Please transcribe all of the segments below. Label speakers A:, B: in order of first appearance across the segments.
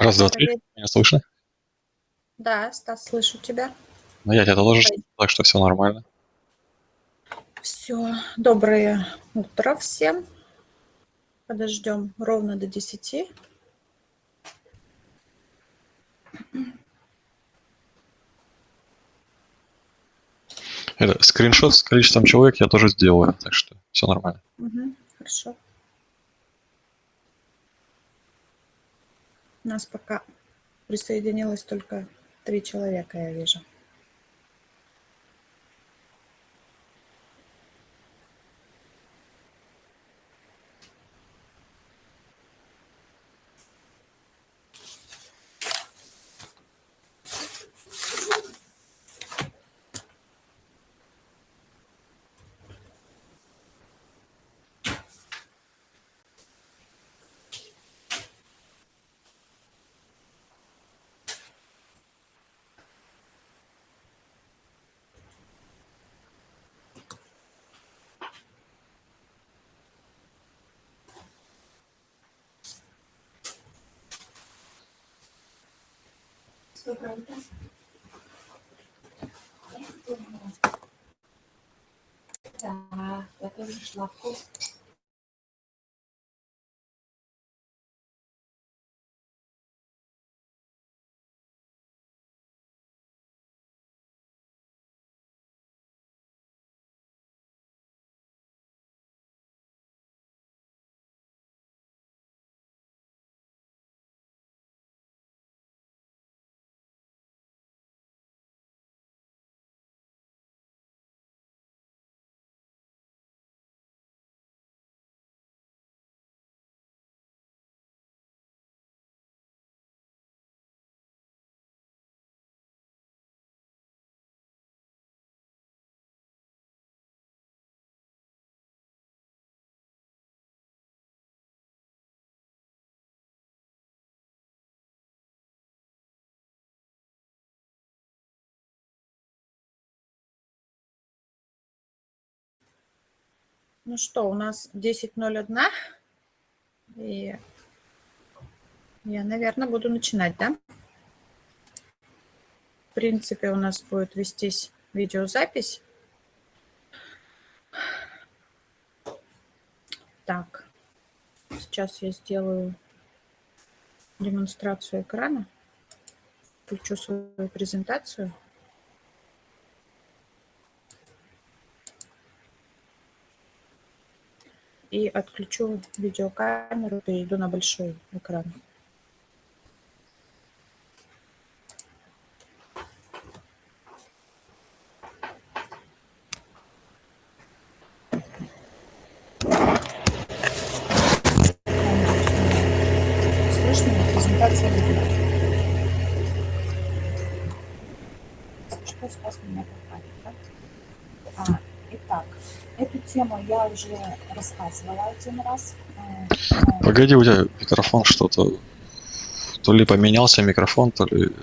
A: Раз, два, три.
B: Проверь.
A: Меня слышно?
B: Да, Стас, слышу тебя.
A: Ну, я тебя тоже слышу, так что все нормально.
B: Все, доброе утро всем. Подождем ровно до 10.
A: Это скриншот с количеством человек я тоже сделаю, так что все нормально.
B: Угу, хорошо. У нас пока присоединилось только 3 человека, я вижу.
C: Доброе утро. Да, я тоже шла в курс.
B: Ну что, у нас 10:01, и я, наверное, буду начинать, да? В принципе, у нас будет вестись видеозапись. Так, сейчас я сделаю демонстрацию экрана, включу свою презентацию. И отключу видеокамеру, перейду на большой экран. Слышно, презентация видно. Что Стас меня поправит, да? Итак, эту тему я уже рассказывала один раз.
A: Погоди, у тебя микрофон что-то... То ли поменялся микрофон, то ли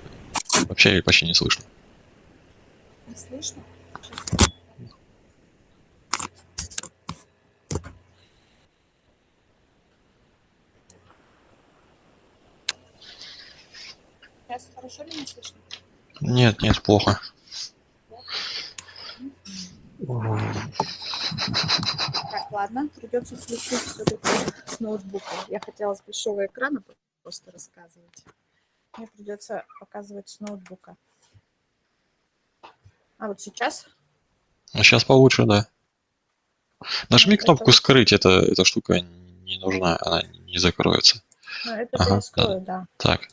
A: вообще почти не слышно.
B: Не слышно? Сейчас хорошо ли не слышно?
A: Нет, нет, плохо.
B: Так, ладно, придется включить все-таки с ноутбука. Я хотела с большого экрана просто рассказывать. Мне придется показывать с ноутбука. А вот сейчас?
A: А сейчас получше, да. Нажми
B: Вот это
A: кнопку
B: вот.
A: «Скрыть», эта штука не нужна, она не закроется.
B: Ну, это я
A: Ага, да.
B: скрою, да.
A: Так,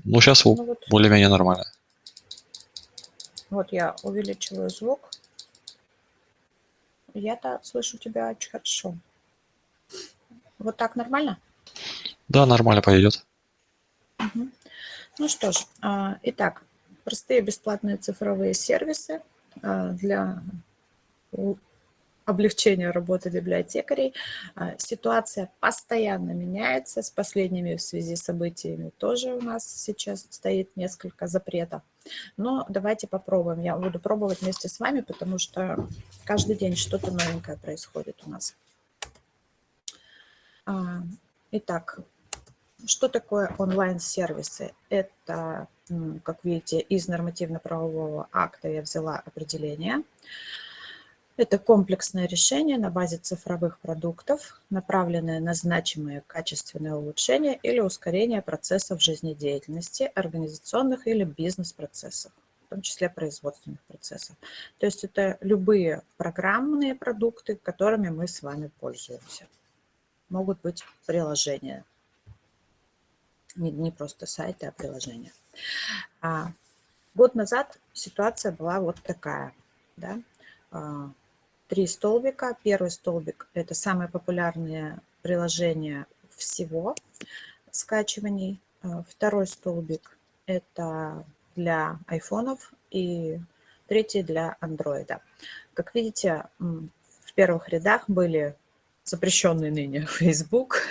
A: ну сейчас
B: Ну вот,
A: более-менее нормально.
B: вот я увеличиваю звук. Я-то слышу тебя очень хорошо. Вот так нормально?
A: Да, нормально пойдет.
B: Угу. Ну что ж, итак, простые бесплатные цифровые сервисы для облегчения работы библиотекарей. Ситуация постоянно меняется. С последними в связи с событиями тоже у нас сейчас стоит несколько запретов. Но давайте попробуем. Я буду пробовать вместе с вами, потому что каждый день что-то новенькое происходит у нас. Итак, Что такое онлайн-сервисы? Это, как видите, из нормативно-правового акта я взяла определение. Это комплексное решение на базе цифровых продуктов, направленное на значимые качественные улучшения или ускорение процессов жизнедеятельности, организационных или бизнес-процессов, в том числе производственных процессов. То есть это любые программные продукты, которыми мы с вами пользуемся. Могут быть приложения, не просто сайты, а приложения. Год назад ситуация была вот такая, да? 3 столбика. Первый столбик – это самые популярные приложения всего скачиваний. Второй столбик – это для айфонов, и третий – для андроида. Как видите, в первых рядах были запрещенные ныне Facebook,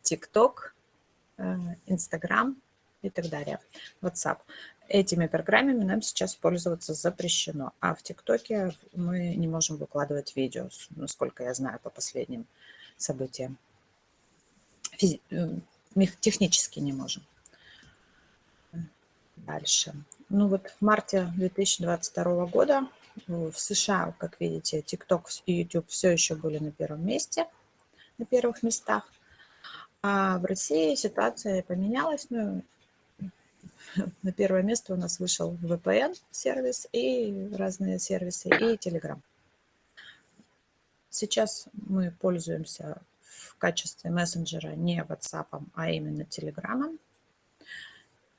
B: TikTok, Instagram и так далее, WhatsApp. Этими программами нам сейчас пользоваться запрещено, а в ТикТоке мы не можем выкладывать видео, насколько я знаю, по последним событиям. Технически не можем. Дальше. Ну вот в марте 2022 года в США, как видите, TikTok и YouTube все еще были на первом месте, на первых местах. А в России ситуация поменялась. Ну, на первое место у нас вышел VPN-сервис и разные сервисы, и Telegram. Сейчас мы пользуемся в качестве мессенджера не WhatsApp, а именно Telegram.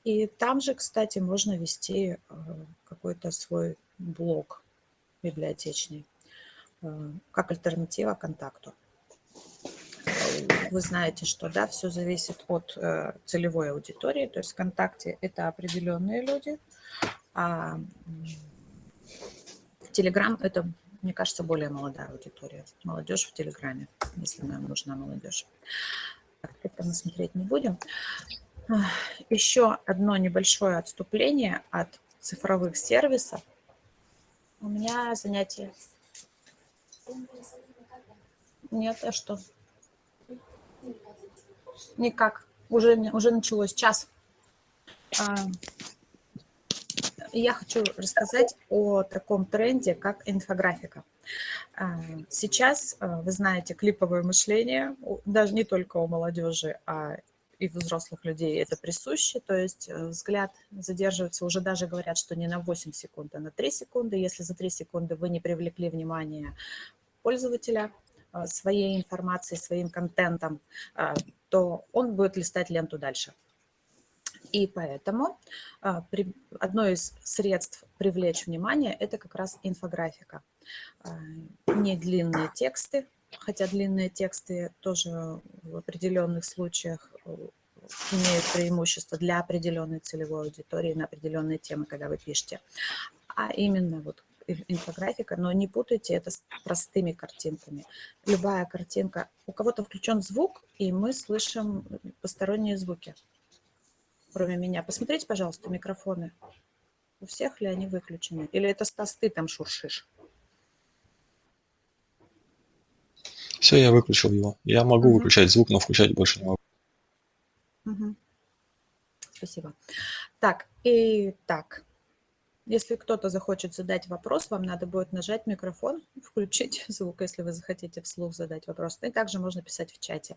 B: И там же, кстати, можно вести какой-то свой блог библиотечный, как альтернатива контакту. Вы знаете, что да, все зависит от целевой аудитории. То есть ВКонтакте это определенные люди, а Телеграм это, мне кажется, более молодая аудитория. Молодежь в Телеграме, если нам нужна молодежь. Это мы смотреть не будем. Еще одно небольшое отступление от цифровых сервисов. У меня занятие. Нет, а что? Никак. Уже началось. Час. Я хочу рассказать о таком тренде, как инфографика. Сейчас, вы знаете, клиповое мышление, даже не только у молодежи, а и взрослых людей это присуще, то есть взгляд задерживается, уже даже говорят, что не на 8 секунд, а на 3 секунды. Если за 3 секунды вы не привлекли внимание пользователя своей информацией, своим контентом, то он будет листать ленту дальше. И поэтому одно из средств привлечь внимание – это как раз инфографика. Не длинные тексты, хотя длинные тексты тоже в определенных случаях имеют преимущество для определенной целевой аудитории на определенные темы, когда вы пишете, а именно вот инфографика, но не путайте это с простыми картинками. Любая картинка, у кого-то включен звук, и мы слышим посторонние звуки, кроме меня. Посмотрите, пожалуйста, микрофоны. У всех ли они выключены? Или это, Стас, ты там шуршишь?
A: Все, я выключил его. Я могу выключать звук, но включать больше не могу.
B: Спасибо. Так, итак, если кто-то захочет задать вопрос, вам надо будет нажать микрофон, включить звук, если вы захотите вслух задать вопрос. И также можно писать в чате.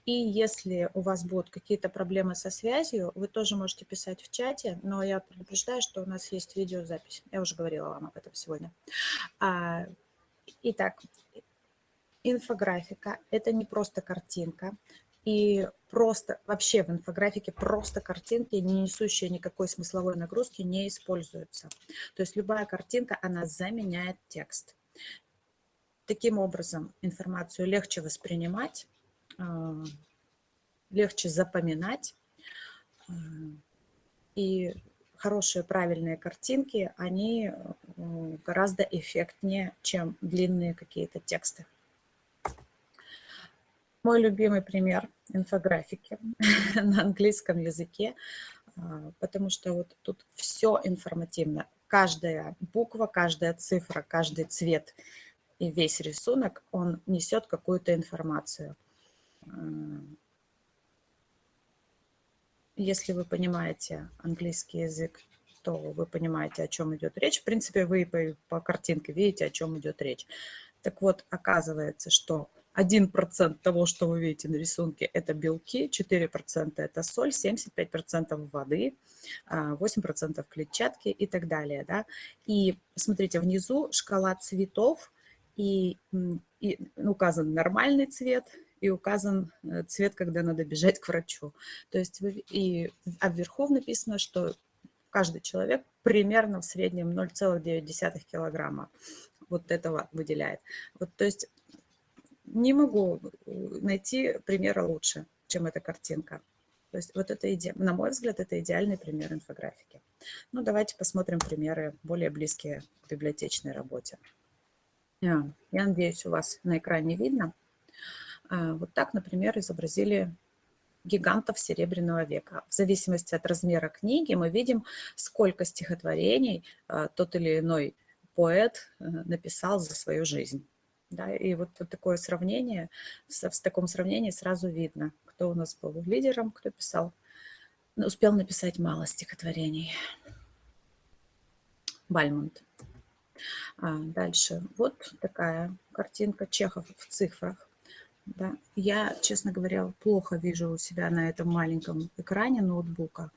B: И если у вас будут какие-то проблемы со связью, вы тоже можете писать в чате, но я предупреждаю, что у нас есть видеозапись. Я уже говорила вам об этом сегодня. Итак, инфографика – это не просто картинка. И просто вообще в инфографике просто картинки, не несущие никакой смысловой нагрузки, не используются. То есть любая картинка, она заменяет текст. Таким образом, информацию легче воспринимать, легче запоминать. И хорошие, правильные картинки, они гораздо эффектнее, чем длинные какие-то тексты. Мой любимый пример инфографики на английском языке, потому что вот тут все информативно. Каждая буква, каждая цифра, каждый цвет и весь рисунок, он несет какую-то информацию. если вы понимаете английский язык, то вы понимаете, о чем идет речь. В принципе, вы по картинке видите, о чем идет речь. Так вот, оказывается, что 1% того, что вы видите на рисунке, это белки, 4% это соль, 75% воды, 8% клетчатки и так далее. Да? И смотрите, внизу шкала цветов, и указан нормальный цвет, и указан цвет, когда надо бежать к врачу. То есть вверху написано, что каждый человек примерно в среднем 0,9 килограмма вот этого выделяет. Вот, то есть не могу найти примера лучше, чем эта картинка. То есть вот это, на мой взгляд, это идеальный пример инфографики. Ну, давайте посмотрим примеры более близкие к библиотечной работе. Я надеюсь, у вас на экране видно. Вот так, например, изобразили гигантов Серебряного века. В зависимости от размера книги мы видим, сколько стихотворений тот или иной поэт написал за свою жизнь. Да, и вот такое сравнение, в таком сравнении сразу видно, кто у нас был лидером, кто успел написать мало стихотворений. Бальмонт. Дальше. Вот такая картинка Чехов в цифрах. Да. Я, честно говоря, плохо вижу у себя на этом маленьком экране ноутбука.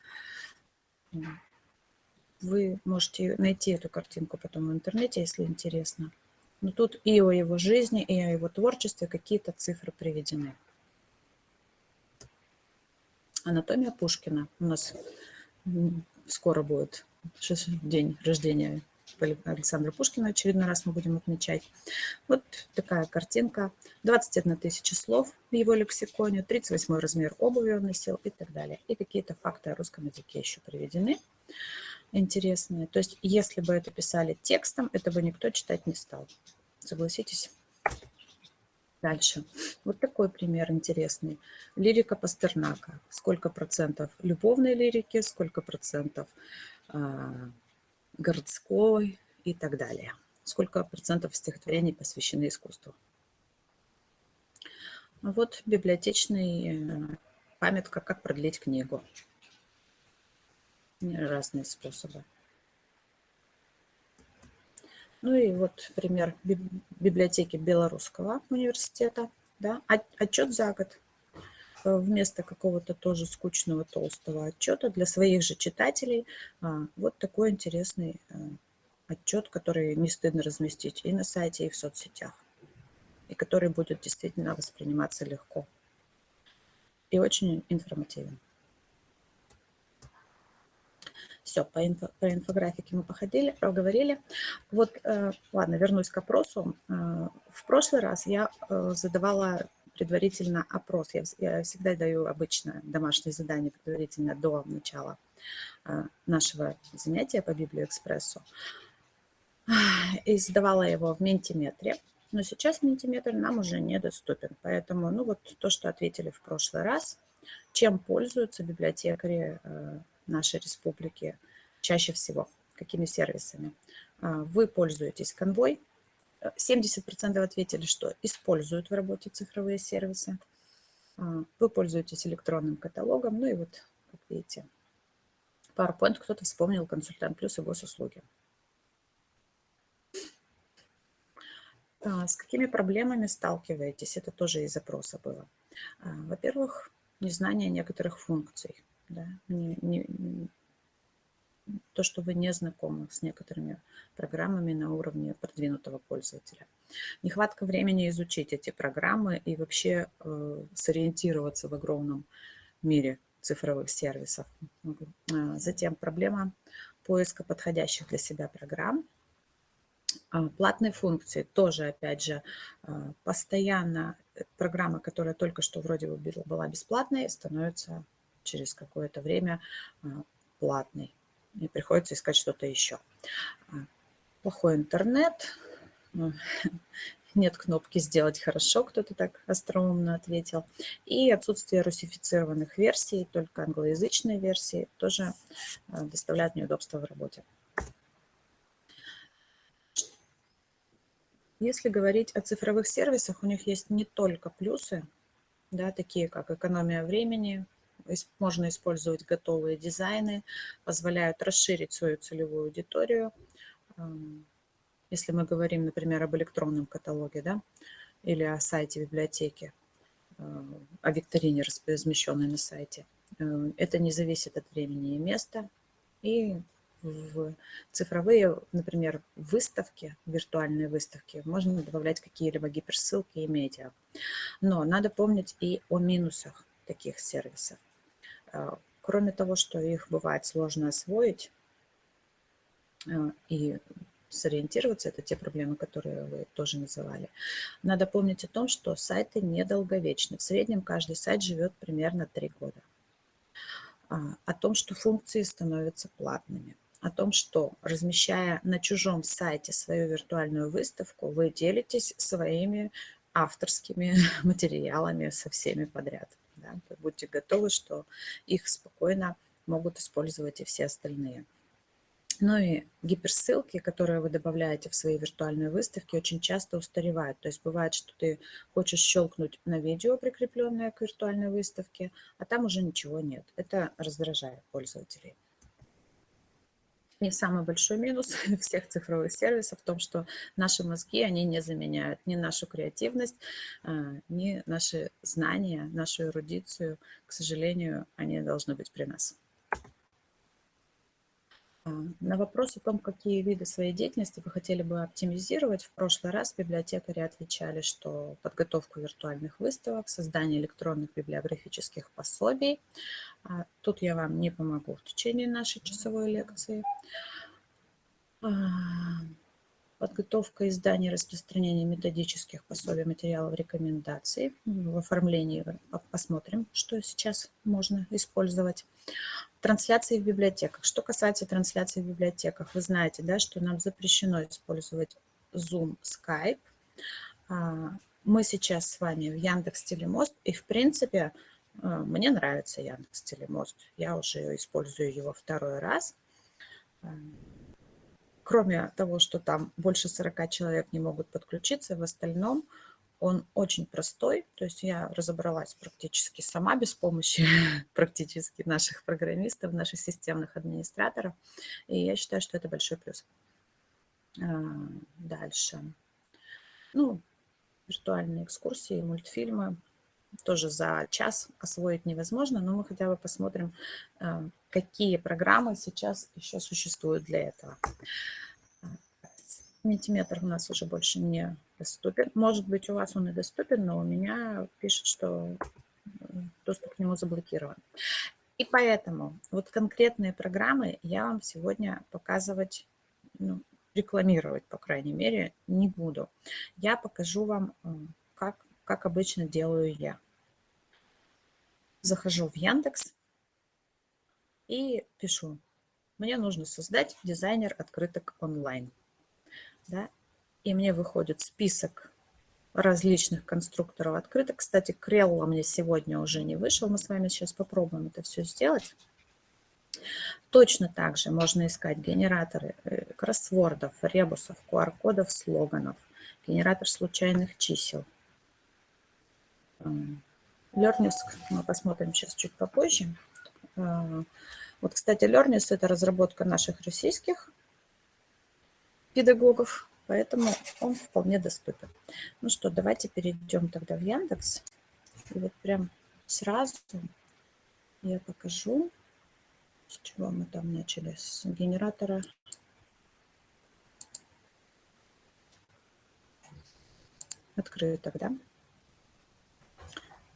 B: Вы можете найти эту картинку потом в интернете, если интересно. Но тут и о его жизни, и о его творчестве какие-то цифры приведены. Анатомия Пушкина. У нас скоро будет день рождения Александра Пушкина. Очередной раз мы будем отмечать. Вот такая картинка. 21 тысяча слов в его лексиконе, 38 размер обуви он носил и так далее. И какие-то факты о русском языке еще приведены. Интересные. То есть, если бы это писали текстом, это бы никто читать не стал. Согласитесь? Дальше. Вот такой пример интересный. Лирика Пастернака. Сколько процентов любовной лирики, сколько процентов городской и так далее. Сколько процентов стихотворений посвящены искусству. Вот библиотечная памятка «Как продлить книгу». Разные способы. Ну и вот пример библиотеки Белорусского университета. Да? Отчет за год. Вместо какого-то тоже скучного толстого отчета для своих же читателей вот такой интересный отчет, который не стыдно разместить и на сайте, и в соцсетях, и который будет действительно восприниматься легко и очень информативен. Все, по инфографике мы поговорили. Вот, ладно, вернусь к опросу. В прошлый раз я задавала предварительно опрос. Я всегда даю обычно домашнее задание предварительно до начала нашего занятия по Библиоэкспрессу. И задавала его в Ментиметре. Но сейчас Ментиметр нам уже недоступен. Поэтому, ну вот то, что ответили в прошлый раз, чем пользуются библиотекари нашей республики чаще всего, какими сервисами. Вы пользуетесь Convoy. 70% ответили, что используют в работе цифровые сервисы. Вы пользуетесь электронным каталогом. Ну и вот, как видите, PowerPoint кто-то вспомнил, Консультант Плюс и госуслуги. С какими проблемами сталкиваетесь? Это тоже из опроса было. Во-первых, незнание некоторых функций. Да? То, что вы не знакомы с некоторыми программами на уровне продвинутого пользователя. Нехватка времени изучить эти программы и вообще сориентироваться в огромном мире цифровых сервисов. Затем проблема поиска подходящих для себя программ. Платные функции тоже, опять же, постоянно программа, которая только что вроде бы была бесплатной, становится через какое-то время платной. И приходится искать что-то еще. Плохой интернет. Нет кнопки «Сделать хорошо», кто-то так остроумно ответил. И отсутствие русифицированных версий, только англоязычные версии, тоже доставляют неудобства в работе. Если говорить о цифровых сервисах, у них есть не только плюсы, да, такие как экономия времени, можно использовать готовые дизайны, позволяют расширить свою целевую аудиторию. Если мы говорим, например, об электронном каталоге, да, или о сайте библиотеки, о викторине, размещенной на сайте, это не зависит от времени и места. И в цифровые, например, выставки, виртуальные выставки, можно добавлять какие-либо гиперссылки и медиа. Но надо помнить и о минусах таких сервисов. Кроме того, что их бывает сложно освоить и сориентироваться, это те проблемы, которые вы тоже называли. Надо помнить о том, что сайты недолговечны. В среднем каждый сайт живет примерно 3 года. О том, что функции становятся платными. О том, что, размещая на чужом сайте свою виртуальную выставку, вы делитесь своими авторскими материалами со всеми подряд. Да? Будьте готовы, что их спокойно могут использовать и все остальные. Ну и гиперссылки, которые вы добавляете в свои виртуальные выставки, очень часто устаревают. То есть бывает, что ты хочешь щелкнуть на видео, прикрепленное к виртуальной выставке, а там уже ничего нет. Это раздражает пользователей. И самый большой минус всех цифровых сервисов в том, что наши мозги, они не заменяют ни нашу креативность, ни наши знания, нашу эрудицию. К сожалению, они должны быть при нас. На вопрос о том, какие виды своей деятельности вы хотели бы оптимизировать, в прошлый раз библиотекари отвечали, что подготовку виртуальных выставок, создание электронных библиографических пособий. Тут я вам не помогу в течение нашей часовой лекции. Подготовка, издание, распространение методических пособий, материалов, рекомендаций. В оформлении посмотрим, что сейчас можно использовать. Трансляции в библиотеках. Что касается трансляций в библиотеках, вы знаете, да, что нам запрещено использовать Zoom, Skype. Мы сейчас с вами в Яндекс.Телемост, и в принципе мне нравится Яндекс.Телемост. Я уже использую его 2-й раз. Кроме того, что там больше 40 человек не могут подключиться, в остальном он очень простой, то есть я разобралась практически сама, без помощи практически наших программистов, наших системных администраторов, и я считаю, что это большой плюс. Дальше. Ну, виртуальные экскурсии, мультфильмы тоже за час освоить невозможно, но мы хотя бы посмотрим, какие программы сейчас еще существуют для этого. Ментиметр у нас уже больше не доступен. Может быть, у вас он и доступен, но у меня пишет, что доступ к нему заблокирован. И поэтому вот конкретные программы я вам сегодня показывать, рекламировать, по крайней мере, не буду. Я покажу вам, как обычно делаю я. Захожу в Яндекс и пишу: мне нужно создать дизайнер открыток онлайн. Да? И мне выходит список различных конструкторов открыток. Кстати, Крелла мне сегодня уже не вышел. Мы с вами сейчас попробуем это все сделать. Точно так же можно искать генераторы кроссвордов, ребусов, QR-кодов, слоганов, генератор случайных чисел. Learnist мы посмотрим сейчас чуть попозже. Вот, кстати, Learnist – это разработка наших российских педагогов, поэтому он вполне доступен. Ну что, давайте перейдем тогда в Яндекс. И вот прям сразу я покажу, с чего мы там начали, с генератора открыток, да?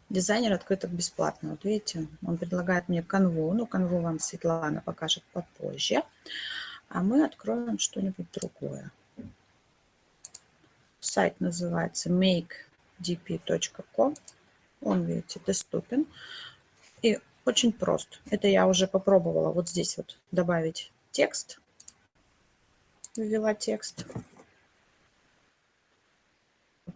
B: Дизайнер открыток бесплатно. Вот видите, он предлагает мне канву, но канву вам Светлана покажет попозже. А мы откроем что-нибудь другое. Сайт называется makedp.com. Он, видите, доступен. И очень прост. Это я уже попробовала вот здесь вот добавить текст. Ввела текст.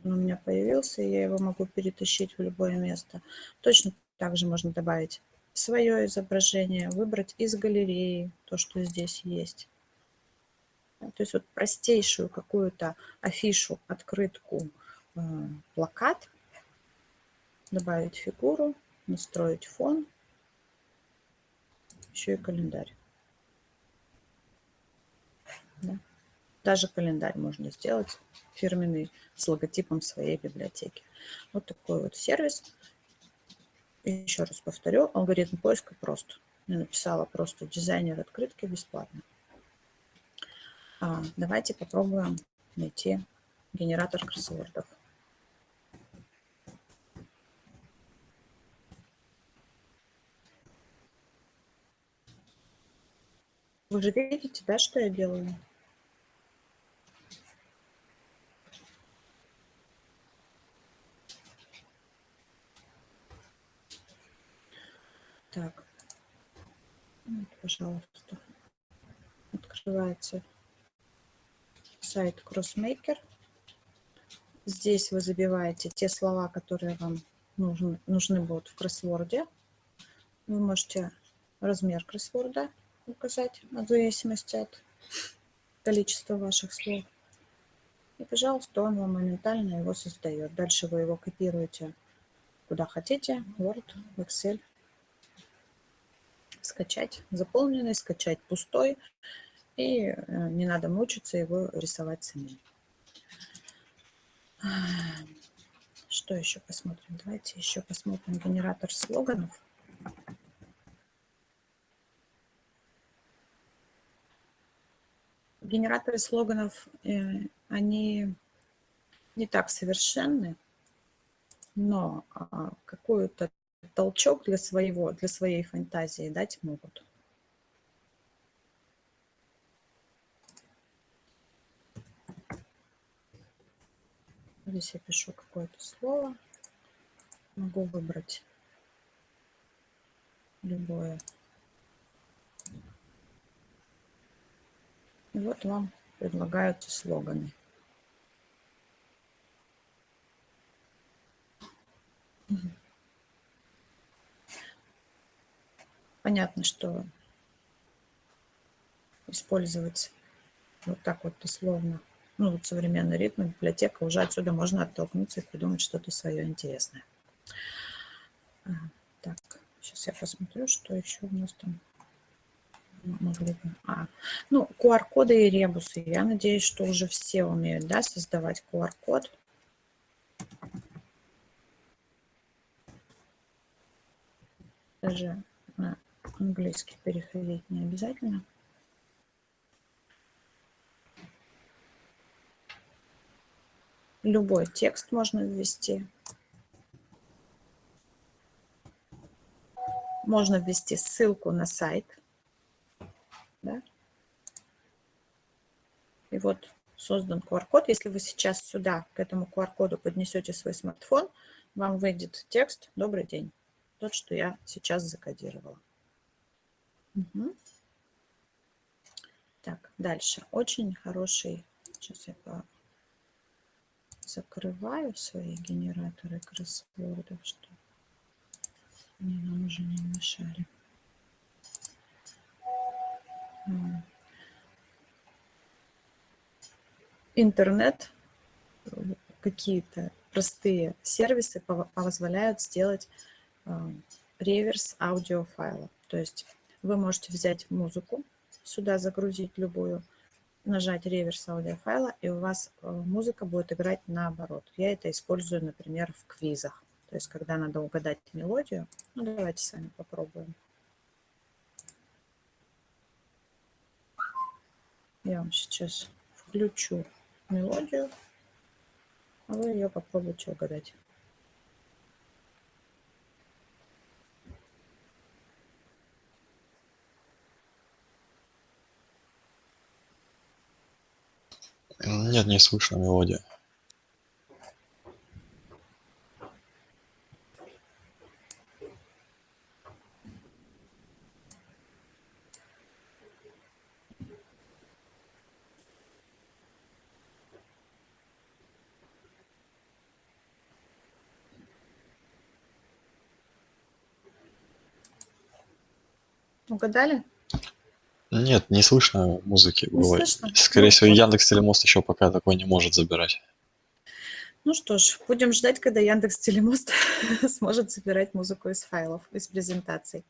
B: Он у меня появился, и я его могу перетащить в любое место. Точно так же можно добавить свое изображение, выбрать из галереи то, что здесь есть. То есть вот простейшую какую-то афишу, открытку, плакат, добавить фигуру, настроить фон, еще и календарь. Да. Даже календарь можно сделать фирменный с логотипом своей библиотеки. Вот такой вот сервис. И еще раз повторю, алгоритм поиска прост. Я написала просто дизайнер открытки бесплатно. Давайте попробуем найти генератор кроссвордов. Вы же видите, да, что я делаю? Так, вот, пожалуйста, открывается сайт CrossMaker. Здесь вы забиваете те слова, которые вам нужны будут в кроссворде. Вы можете размер кроссворда указать в зависимости от количества ваших слов. И, пожалуйста, он вам моментально его создает. Дальше вы его копируете куда хотите, Word, Excel. Скачать заполненный, скачать пустой. И не надо мучиться его рисовать самим. Что еще посмотрим? Давайте еще посмотрим генератор слоганов. Генераторы слоганов, они не так совершенны, но какой-то толчок для своей фантазии дать могут. Здесь я пишу какое-то слово. Могу выбрать любое. И вот вам предлагаются слоганы. Понятно, что использовать вот так вот условно, ну вот современный ритм, библиотека, уже отсюда можно оттолкнуться и придумать что-то свое интересное. Так, сейчас я посмотрю, что еще у нас там могли бы. Ну, QR-коды и ребусы. Я надеюсь, что уже все умеют, да, создавать QR-код. Даже на английский переходить не обязательно. Любой текст можно ввести. Можно ввести ссылку на сайт. Да? И вот создан QR-код. Если вы сейчас сюда, к этому QR-коду поднесете свой смартфон, вам выйдет текст «Добрый день». Тот, что я сейчас закодировала. Угу. Так, дальше. Очень хороший. Сейчас я закрываю свои генераторы кроссвордов, чтобы они нам уже не мешали. Интернет, какие-то простые сервисы позволяют сделать реверс аудиофайла. То есть вы можете взять музыку, сюда загрузить любую, нажать реверс аудиофайла, и у вас музыка будет играть наоборот. Я это использую, например, в квизах. То есть когда надо угадать мелодию. Ну, давайте с вами попробуем. Я вам сейчас включу мелодию, а вы ее попробуйте угадать.
A: Нет, не слышно мелодия.
B: Угадали?
A: Нет, не слышно музыки.
B: Не слышно?
A: Скорее
B: Ну,
A: всего,
B: вот.
A: Яндекс.Телемост еще пока такой не может забирать.
B: Ну что ж, будем ждать, когда Яндекс.Телемост сможет собирать музыку из файлов, из презентаций.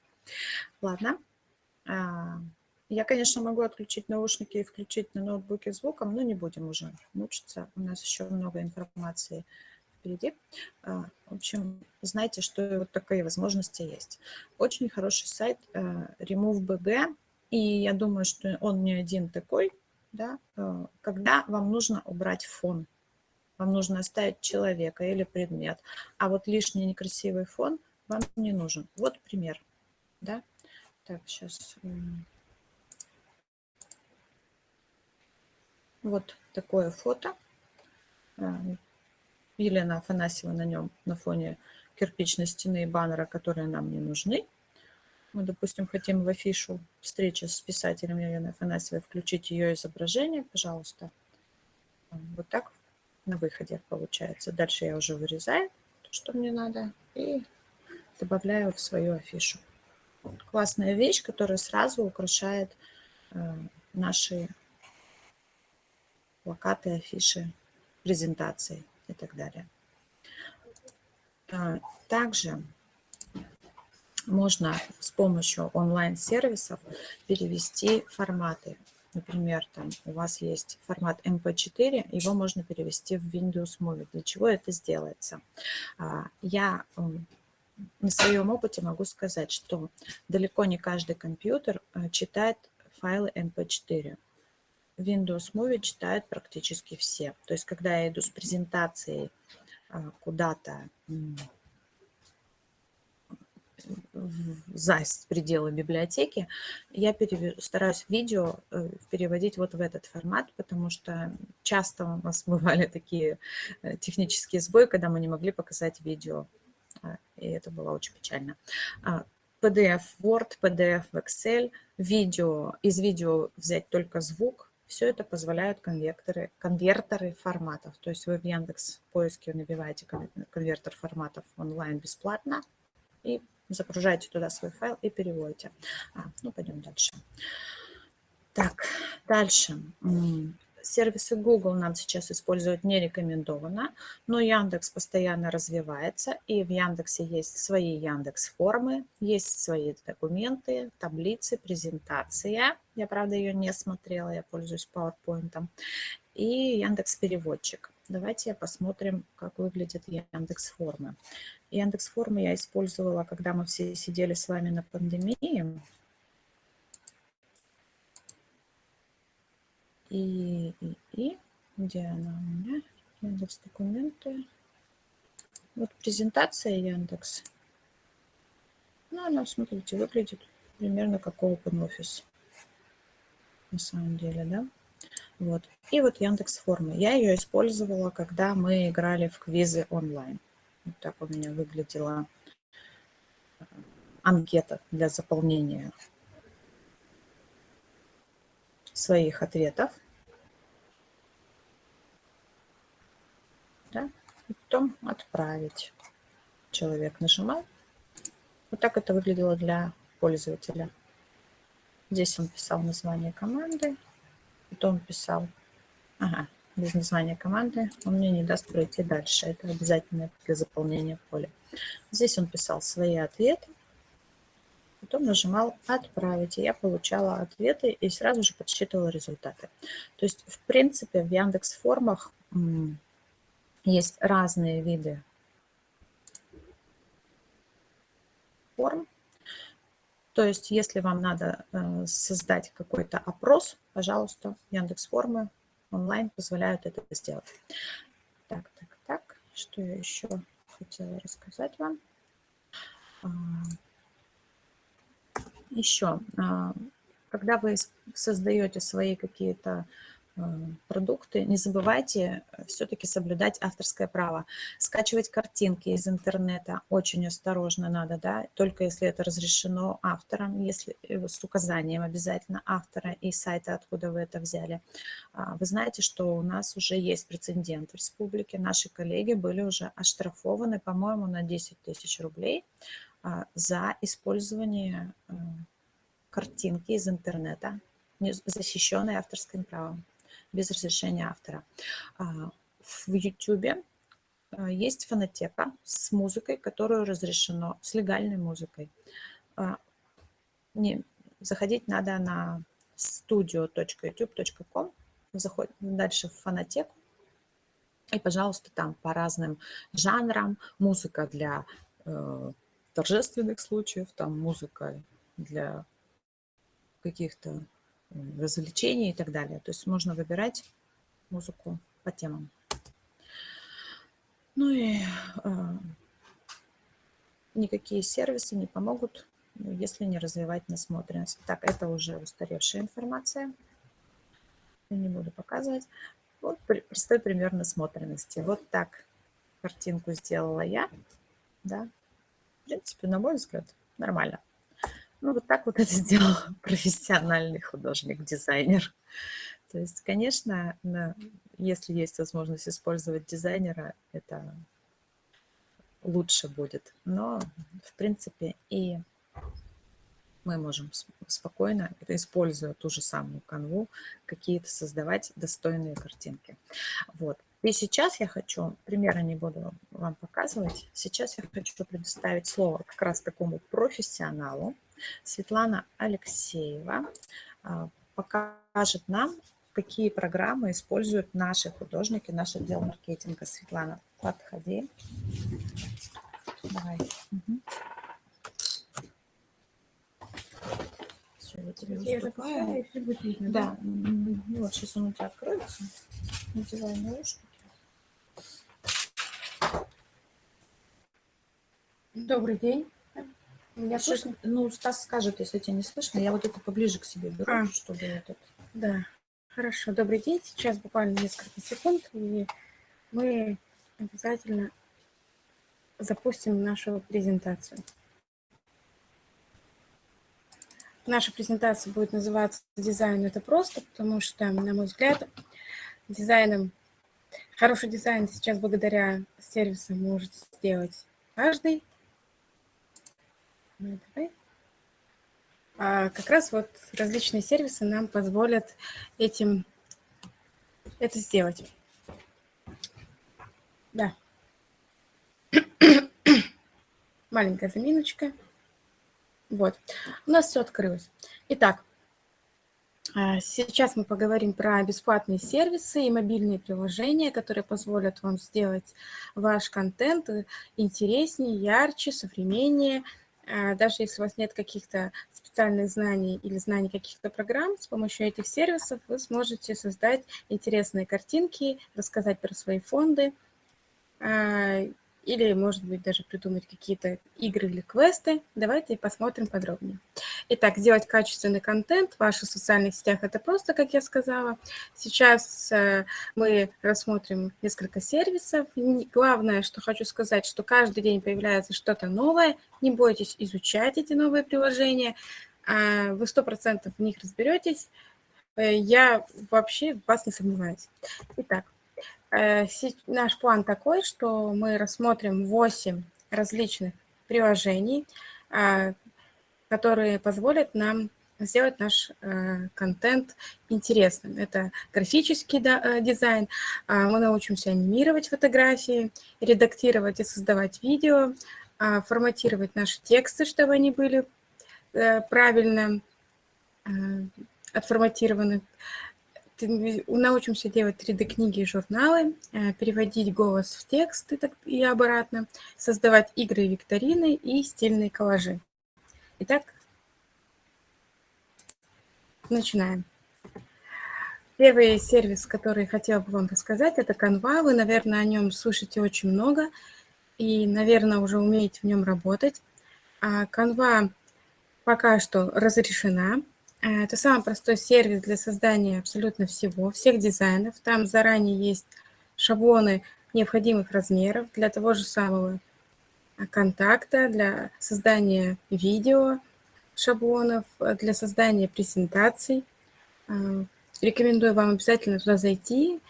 B: Ладно. Я, конечно, могу отключить наушники и включить на ноутбуке звуком, но не будем уже мучиться. У нас еще много информации впереди. В общем, знайте, что вот такие возможности есть. Очень хороший сайт Remove.bg, и я думаю, что он не один такой, да, когда вам нужно убрать фон. Вам нужно оставить человека или предмет, а вот лишний некрасивый фон вам не нужен. Вот пример. Да? Так, сейчас. Вот такое фото. Елена Афанасьева на нем на фоне кирпичной стены и баннера, которые нам не нужны. Мы, допустим, хотим в афишу встречи с писателем Еленой Афанасьевой включить ее изображение, пожалуйста. Вот так на выходе получается. Дальше я уже вырезаю то, что мне надо, и добавляю в свою афишу. Классная вещь, которая сразу украшает наши плакаты, афиши, презентации и так далее. Также можно с помощью онлайн-сервисов перевести форматы. Например, там у вас есть формат MP4, его можно перевести в Windows Movie. Для чего это сделается? Я на своем опыте могу сказать, что далеко не каждый компьютер читает файлы MP4. Windows Movie читают практически все. То есть, когда я иду с презентацией куда-то за пределы библиотеки, я стараюсь видео переводить вот в этот формат, потому что часто у нас бывали такие технические сбои, когда мы не могли показать видео, и это было очень печально. PDF Word, PDF в Excel, видео, из видео взять только звук, все это позволяют конвертеры форматов. То есть вы в Яндекс.Поиске набиваете конвертер форматов онлайн бесплатно и загружаете туда свой файл и переводите. Пойдем дальше. Так, дальше. Сервисы Google нам сейчас использовать не рекомендовано, но Яндекс постоянно развивается, и в Яндексе есть свои Яндекс.Формы, есть свои документы, таблицы, презентация. Я, правда, ее не смотрела, я пользуюсь PowerPoint. И Яндекс.Переводчик. Давайте посмотрим, как выглядят Яндекс.Формы. Яндекс.Формы я использовала, когда мы все сидели с вами на пандемии. И где она у меня? Яндекс документы. Вот презентация Яндекс. Она, смотрите, выглядит примерно как OpenOffice. На самом деле, да? Вот. И вот Яндекс.Формы. Я ее использовала, когда мы играли в квизы онлайн. Вот так у меня выглядела анкета для заполнения своих ответов. Да? И потом отправить. Человек нажимал. Вот так это выглядело для пользователя. Здесь он писал название команды. Потом писал, без названия команды он мне не даст пройти дальше. Это обязательно для заполнения поля. Здесь он писал свои ответы. Потом нажимал «Отправить», и я получала ответы и сразу же подсчитывала результаты. То есть, в принципе, в Яндекс.Формах есть разные виды форм. То есть, если вам надо создать какой-то опрос, пожалуйста, Яндекс.Формы онлайн позволяют это сделать. Так, что я еще хотела рассказать вам? Еще, когда вы создаете свои какие-то продукты, не забывайте все-таки соблюдать авторское право. Скачивать картинки из интернета очень осторожно надо, да, только если это разрешено автором, если с указанием обязательно автора и сайта, откуда вы это взяли. Вы знаете, что у нас уже есть прецедент в республике. Наши коллеги были уже оштрафованы, по-моему, на 10 тысяч рублей за использование картинки из интернета, защищенной авторским правом, без разрешения автора. В YouTube есть фонотека с музыкой, которую разрешено, с легальной музыкой. заходить надо на studio.youtube.com, заходим дальше в фонотеку, и, пожалуйста, там по разным жанрам музыка для торжественных случаев, там музыка для каких-то развлечений и так далее. То есть можно выбирать музыку по темам. Ну и никакие сервисы не помогут, если не развивать насмотренность. Так, это уже устаревшая информация. Я не буду показывать. Вот простой пример насмотренности. Вот так картинку сделала я. Да. В принципе, на мой взгляд, нормально. Ну, вот так вот это сделал профессиональный художник-дизайнер. То есть, конечно, если есть возможность использовать дизайнера, это лучше будет. Но, в принципе, и мы можем спокойно, используя ту же самую канву, какие-то создавать достойные картинки. Вот. И сейчас я хочу, примеры не буду вам показывать, сейчас я хочу предоставить слово как раз такому профессионалу. Светлана Алексеева покажет нам, какие программы используют наши художники, наш отдел маркетинга. Светлана, подходи. Давай. Угу. Все, я тебе уступаю. Да, вот сейчас он у тебя откроется. Надевай наушники.
C: Добрый день. Меня
B: слышно? Ну, Стас скажет, если тебя не слышно. Я вот это поближе к себе беру, чтобы вот это...
C: Да, хорошо. Добрый день. Сейчас буквально несколько секунд, и мы обязательно запустим нашу презентацию. Наша презентация будет называться «Дизайн – это просто», потому что, на мой взгляд, хороший дизайн сейчас благодаря сервисам может сделать каждый. А как раз вот различные сервисы нам позволят это сделать. Да. Маленькая заминочка. Вот. У нас все открылось. Итак, сейчас мы поговорим про бесплатные сервисы и мобильные приложения, которые позволят вам сделать ваш контент интереснее, ярче, современнее. Даже если у вас нет каких-то специальных знаний или знаний каких-то программ, с помощью этих сервисов вы сможете создать интересные картинки, рассказать про свои фонды, или, может быть, даже придумать какие-то игры или квесты. Давайте посмотрим подробнее. Итак, сделать качественный контент в ваших социальных сетях – это просто, как я сказала. Сейчас мы рассмотрим несколько сервисов. Главное, что хочу сказать, что каждый день появляется что-то новое. Не бойтесь изучать эти новые приложения. Вы 100% в них разберетесь. Я вообще в вас не сомневаюсь. Итак, наш план такой, что мы рассмотрим 8 различных приложений, которые позволят нам сделать наш контент интересным. Это графический дизайн, мы научимся анимировать фотографии, редактировать и создавать видео, форматировать наши тексты, чтобы они были правильно отформатированы. Научимся делать 3D-книги и журналы, переводить голос в текст и обратно, создавать игры и викторины и стильные коллажи. Итак, начинаем. Первый сервис, который хотела бы вам рассказать, это Canva. Вы, наверное, о нем слышите очень много и, наверное, уже умеете в нем работать. Canva пока что разрешена. Это самый простой сервис для создания абсолютно всего, всех дизайнов. Там заранее есть шаблоны необходимых размеров для того же самого контакта, для создания видео шаблонов, для создания презентаций. Рекомендую вам обязательно туда зайти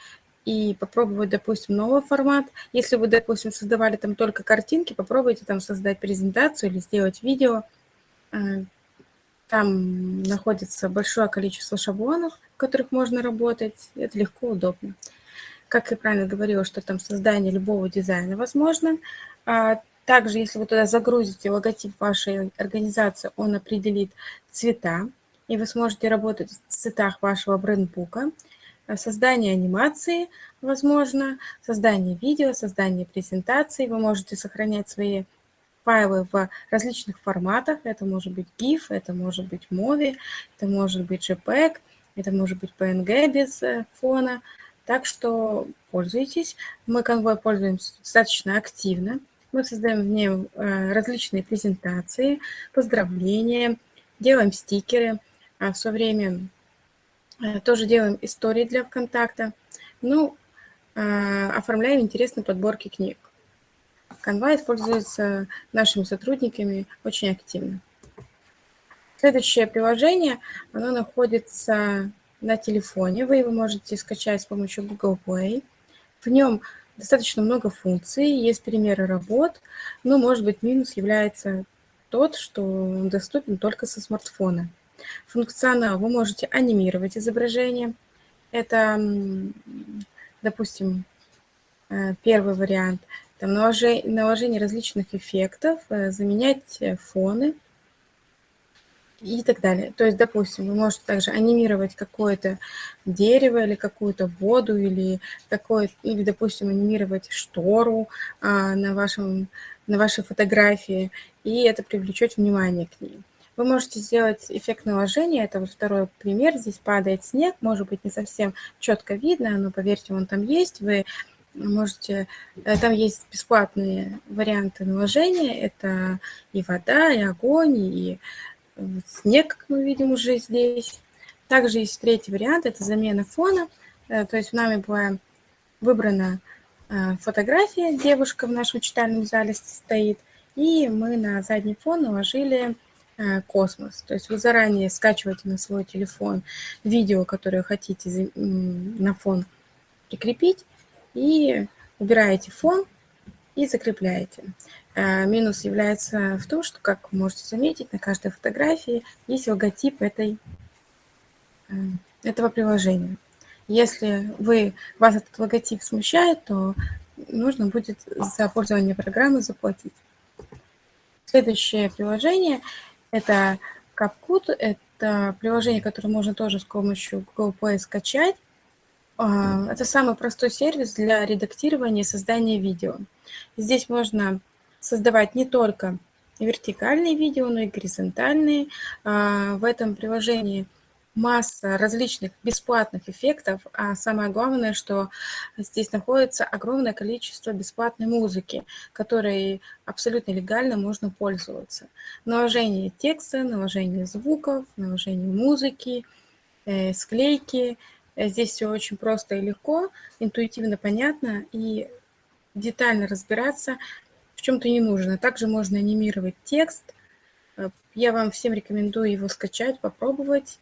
C: и попробовать, допустим, новый формат. Если вы, допустим, создавали там только картинки, попробуйте там создать презентацию или сделать видео. Там находится большое количество шаблонов, в которых можно работать. Это легко, удобно. Как я правильно говорила, что там создание любого дизайна возможно. Также, если вы туда загрузите логотип вашей организации, он определит цвета и вы сможете работать в цветах вашего брендбука, создание анимации, возможно, создание видео, создание презентаций. Вы можете сохранять свои файлы в различных форматах. Это может быть GIF, это может быть MOVI, это может быть JPEG, это может быть PNG без фона. Так что пользуйтесь. Мы Convoy пользуемся достаточно активно. Мы создаем в нем различные презентации, поздравления, делаем стикеры. В свое время тоже делаем истории для ВКонтакта. Ну, оформляем интересные подборки книг. Canva используется нашими сотрудниками очень активно. Следующее приложение, оно находится на телефоне. Вы его можете скачать с помощью Google Play. В нем достаточно много функций, есть примеры работ, но, может быть, минус является тот, что он доступен только со смартфона. Функционал: вы можете анимировать изображение. Это, допустим, первый вариант. Там наложение различных эффектов, заменять фоны и так далее. То есть, допустим, вы можете также анимировать какое-то дерево или какую-то воду, или, допустим, анимировать штору на вашей фотографии, и это привлечет внимание к ней. Вы можете сделать эффект наложения. Это вот второй пример. Здесь падает снег, может быть, не совсем четко видно, но, поверьте, он там есть. Вы можете... Там есть бесплатные варианты наложения. Это и вода, и огонь, и снег, как мы видим уже здесь. Также есть третий вариант, это замена фона. То есть нами была выбрана фотография, девушка в нашем читальном зале стоит, и мы на задний фон наложили космос. То есть вы заранее скачиваете на свой телефон видео, которое хотите на фон прикрепить, и убираете фон и закрепляете. Минус является в том, что, как вы можете заметить, на каждой фотографии есть логотип этого приложения. Если вас этот логотип смущает, то нужно будет за пользование программы заплатить. Следующее приложение – это CapCut. Это приложение, которое можно тоже с помощью Google Play скачать. Это самый простой сервис для редактирования и создания видео. Здесь можно создавать не только вертикальные видео, но и горизонтальные. В этом приложении масса различных бесплатных эффектов, а самое главное, что здесь находится огромное количество бесплатной музыки, которой абсолютно легально можно пользоваться. Наложение текста, наложение звуков, наложение музыки, склейки. Здесь все очень просто и легко, интуитивно понятно, и детально разбираться в чем-то не нужно. Также можно анимировать текст. Я вам всем рекомендую его скачать, попробовать.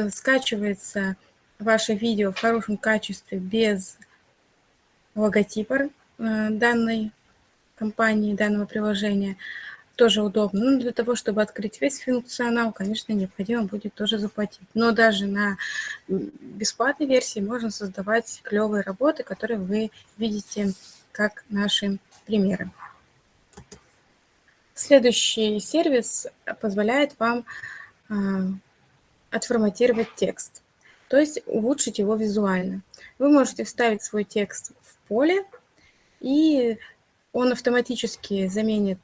C: Скачивается ваше видео в хорошем качестве без логотипа данной компании, данного приложения. Тоже удобно. Но для того, чтобы открыть весь функционал, конечно, необходимо будет тоже заплатить. Но даже на бесплатной версии можно создавать клевые работы, которые вы видите как наши примеры. Следующий сервис позволяет вам отформатировать текст, то есть улучшить его визуально. Вы можете вставить свой текст в поле, и он автоматически заменит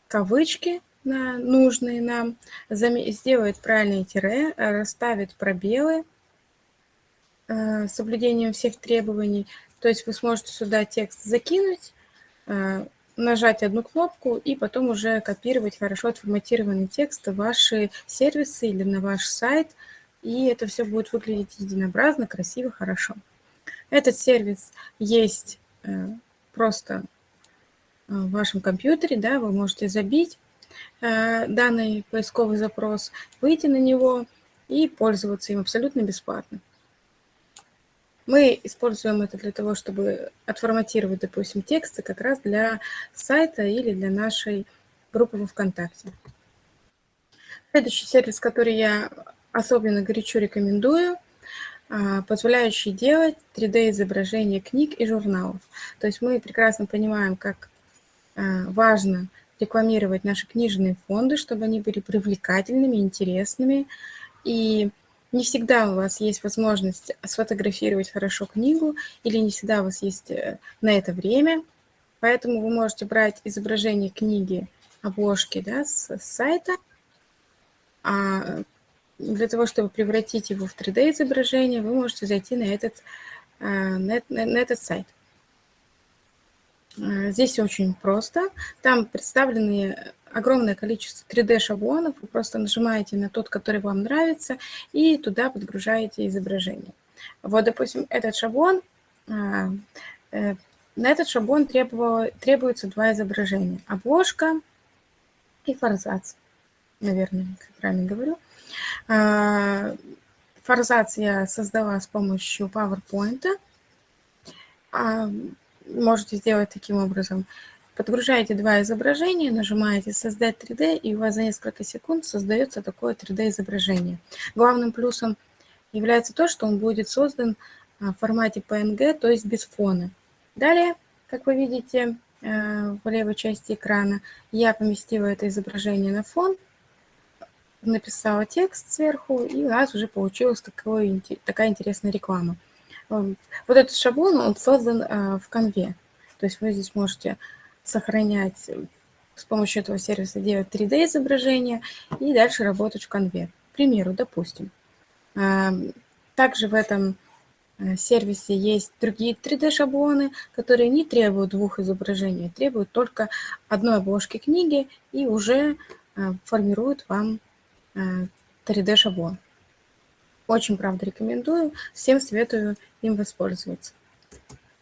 C: кавычки на нужные нам, сделает правильные тире, расставит пробелы с соблюдением всех требований. То есть вы сможете сюда текст закинуть, нажать одну кнопку и потом уже копировать хорошо отформатированный текст в ваши сервисы или на ваш сайт, и это все будет выглядеть единообразно, красиво, хорошо. Этот сервис есть просто в вашем компьютере, да, вы можете забить данный поисковый запрос, выйти на него и пользоваться им абсолютно бесплатно. Мы используем это для того, чтобы отформатировать, допустим, тексты как раз для сайта или для нашей группы во ВКонтакте. Следующий сервис, который я особенно горячо рекомендую, позволяющий делать 3D-изображения книг и журналов. То есть мы прекрасно понимаем, как важно рекламировать наши книжные фонды, чтобы они были привлекательными, интересными. И не всегда у вас есть возможность сфотографировать хорошо книгу, или не всегда у вас есть на это время. Поэтому вы можете брать изображение книги, обложки, да, с сайта, а для того, чтобы превратить его в 3D изображение, вы можете зайти на этот сайт. Здесь очень просто. Там представлены огромное количество 3D-шаблонов. Вы просто нажимаете на тот, который вам нравится, и туда подгружаете изображение. Вот, допустим, этот шаблон, на этот шаблон требуется 2 изображения. Обложка и форзац. Наверное, если правильно говорю. Форзац я создала с помощью PowerPoint. Можете сделать таким образом. Подгружаете 2 изображения, нажимаете «Создать 3D», и у вас за несколько секунд создается такое 3D-изображение. Главным плюсом является то, что он будет создан в формате PNG, то есть без фона. Далее, как вы видите в левой части экрана, я поместила это изображение на фон, написала текст сверху, и у нас уже получилась такая интересная реклама. Вот этот шаблон, он создан в Canva. То есть вы здесь можете сохранять, с помощью этого сервиса делать 3D-изображение и дальше работать в Canva. К примеру, допустим. Также в этом сервисе есть другие 3D-шаблоны, которые не требуют 2 изображений, требуют только одной обложки книги и уже формируют вам 3D-шаблон. Очень, правда, рекомендую. Всем советую им воспользоваться.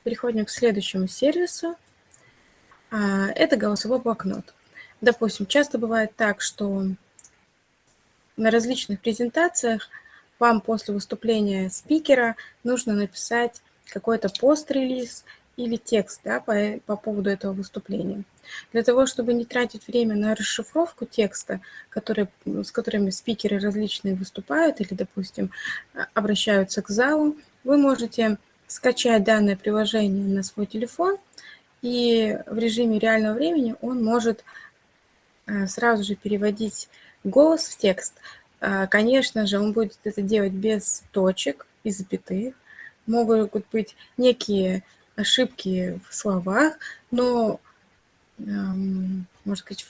C: Переходим к следующему сервису. Это голосовой блокнот. Допустим, часто бывает так, что на различных презентациях вам после выступления спикера нужно написать какой-то пост-релиз или текст, да, по поводу этого выступления. Для того, чтобы не тратить время на расшифровку текста, с которыми спикеры различные выступают или, допустим, обращаются к залу, вы можете скачать данное приложение на свой телефон, и в режиме реального времени он может сразу же переводить голос в текст. Конечно же, он будет это делать без точек и запятых. Могут быть некие ошибки в словах, но, можно сказать,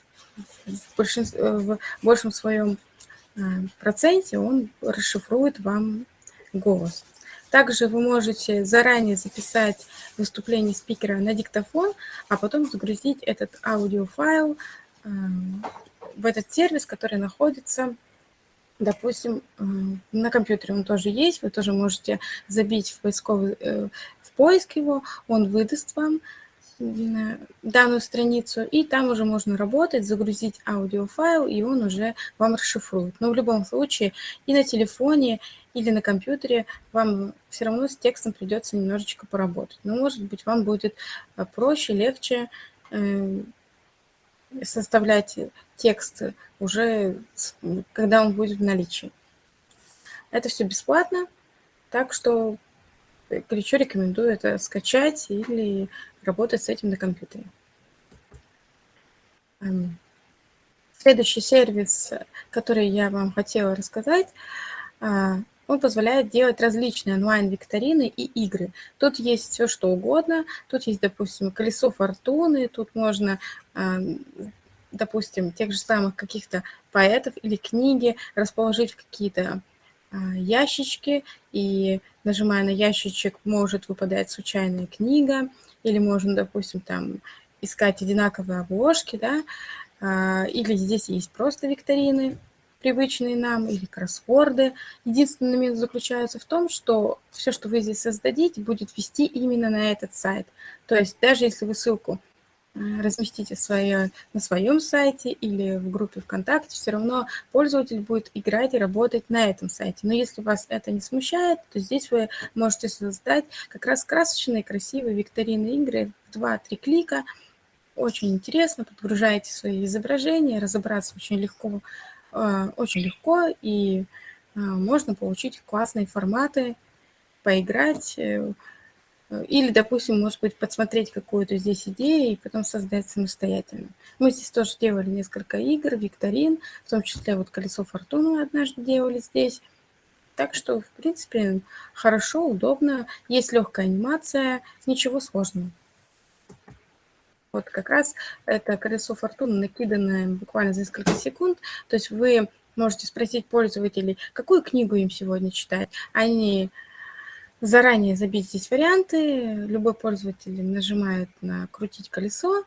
C: в большем своем проценте он расшифрует вам голос. Также вы можете заранее записать выступление спикера на диктофон, а потом загрузить этот аудиофайл в этот сервис, который находится, допустим, на компьютере. Он тоже есть, вы тоже можете забить в поиск его, он выдаст вам данную страницу, и там уже можно работать, загрузить аудиофайл, и он уже вам расшифрует. Но в любом случае и на телефоне, или на компьютере вам все равно с текстом придется немножечко поработать. Но, может быть, вам будет проще, легче составлять текст уже, когда он будет в наличии. Это все бесплатно, так что горячо рекомендую это скачать или работать с этим на компьютере. Следующий сервис, который я вам хотела рассказать, он позволяет делать различные онлайн-викторины и игры. Тут есть все, что угодно. Тут есть, допустим, колесо фортуны. Тут можно, допустим, тех же самых каких-то поэтов или книги расположить в какие-то ящички, и, нажимая на ящичек, может выпадать случайная книга, или можно, допустим, там искать одинаковые обложки, да, или здесь есть просто викторины, привычные нам, или кроссворды. Единственный минус заключается в том, что все, что вы здесь создадите, будет вести именно на этот сайт. То есть даже если вы ссылку разместите на своем сайте или в группе ВКонтакте, все равно пользователь будет играть и работать на этом сайте. Но если вас это не смущает, то здесь вы можете создать как раз красочные, красивые викторины игры в 2-3 клика. Очень интересно, подгружаете свои изображения, разобраться очень легко, и можно получить классные форматы, поиграть, Или, допустим, может быть, подсмотреть какую-то здесь идею и потом создать самостоятельно. Мы здесь тоже делали несколько игр, викторин, в том числе вот «Колесо фортуны» мы однажды делали здесь. Так что, в принципе, хорошо, удобно, есть легкая анимация, ничего сложного. Вот как раз это «Колесо фортуны» накиданное буквально за несколько секунд. То есть вы можете спросить пользователей, какую книгу им сегодня читать. Они заранее забить здесь варианты. Любой пользователь нажимает на «Крутить колесо»,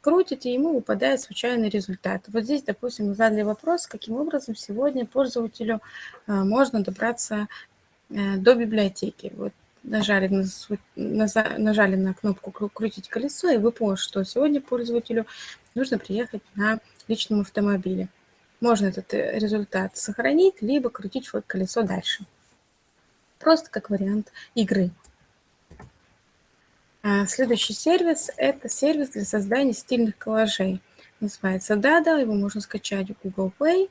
C: крутит, и ему выпадает случайный результат. Вот здесь, допустим, мы задали вопрос, каким образом сегодня пользователю можно добраться до библиотеки. Вот нажали на кнопку «Крутить колесо», и выпало, что сегодня пользователю нужно приехать на личном автомобиле. Можно этот результат сохранить, либо крутить колесо дальше. Просто как вариант игры. Следующий сервис – это сервис для создания стильных коллажей. Называется Dada, его можно скачать в Google Play.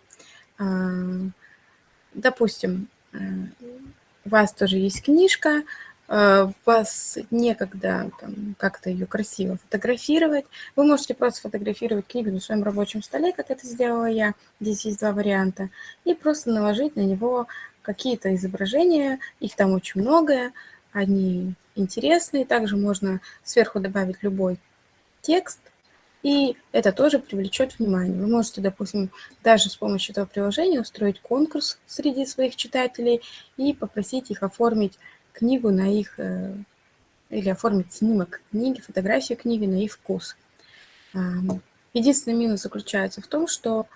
C: Допустим, у вас тоже есть книжка, у вас некогда как-то ее красиво фотографировать. Вы можете просто фотографировать книгу на своем рабочем столе, как это сделала я. Здесь есть два варианта. И просто наложить на него какие-то изображения. Их там очень много. Они интересные. Также можно сверху добавить любой текст. И это тоже привлечет внимание. Вы можете, допустим, даже с помощью этого приложения устроить конкурс среди своих читателей и попросить их оформить книгу на их, или оформить снимок книги, фотографию книги на их вкус. Единственный минус заключается в том, что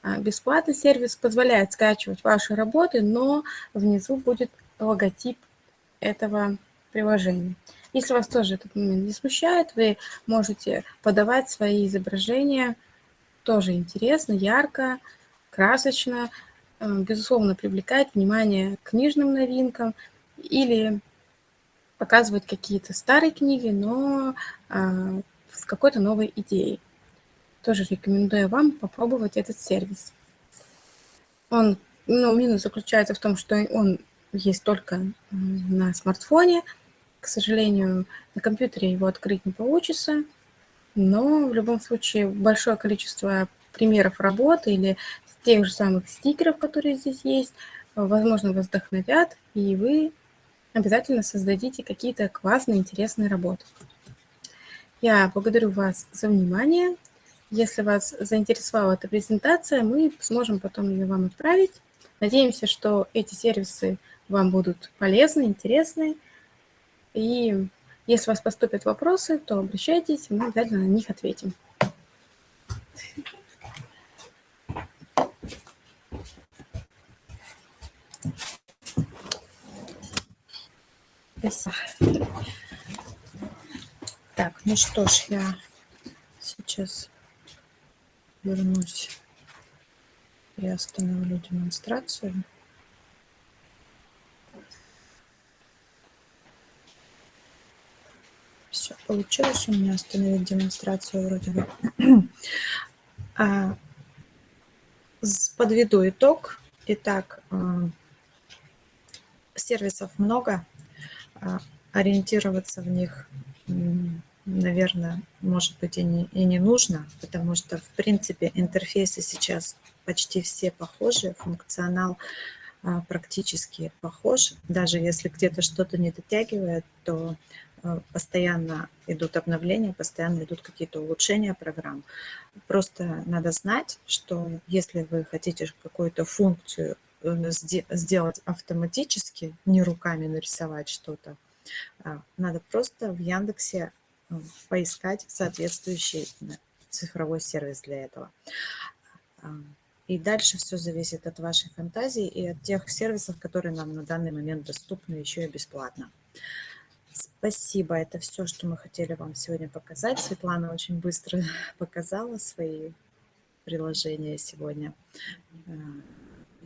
C: бесплатный сервис позволяет скачивать ваши работы, но внизу будет логотип этого приложения. Если вас тоже этот момент не смущает, вы можете подавать свои изображения тоже интересно, ярко, красочно, безусловно, привлекать внимание к книжным новинкам или показывать какие-то старые книги, но с какой-то новой идеей. Тоже рекомендую вам попробовать этот сервис. Минус заключается в том, что он есть только на смартфоне. К сожалению, на компьютере его открыть не получится, но в любом случае большое количество примеров работы или тех же самых стикеров, которые здесь есть, возможно, вас вдохновят, и вы обязательно создадите какие-то классные, интересные работы. Я благодарю вас за внимание. Если вас заинтересовала эта презентация, мы сможем потом ее вам отправить. Надеемся, что эти сервисы вам будут полезны, интересны. И если у вас поступят вопросы, то обращайтесь, мы обязательно на них ответим. Спасибо. Так, ну что ж, я сейчас вернусь и остановлю демонстрацию. Все, получилось у меня остановить демонстрацию вроде бы. Подведу итог. Итак, сервисов много. Ориентироваться в них, наверное, может быть и не нужно, потому что, в принципе, интерфейсы сейчас почти все похожи, функционал практически похож. Даже если где-то что-то не дотягивает, то постоянно идут обновления, постоянно идут какие-то улучшения программ. Просто надо знать, что если вы хотите какую-то функцию сделать автоматически, не руками нарисовать что-то, надо просто в Яндексе поискать соответствующий цифровой сервис для этого. И дальше все зависит от вашей фантазии и от тех сервисов, которые нам на данный момент доступны еще и бесплатно. Спасибо. Это все, что мы хотели вам сегодня показать. Светлана очень быстро показала свои приложения сегодня.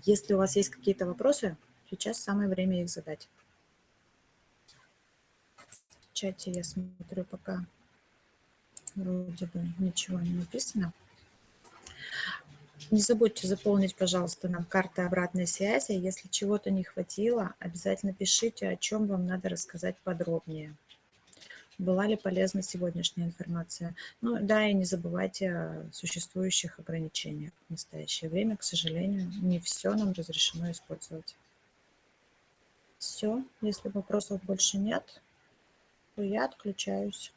C: Если у вас есть какие-то вопросы, сейчас самое время их задать. В чате я смотрю, пока вроде бы ничего не написано. Не забудьте заполнить, пожалуйста, нам карты обратной связи. Если чего-то не хватило, обязательно пишите, о чем вам надо рассказать подробнее.
B: Была ли полезна сегодняшняя информация? Ну да, и не забывайте о существующих ограничениях. В настоящее время, к сожалению, не все нам разрешено использовать. Все, если вопросов больше нет, то я отключаюсь.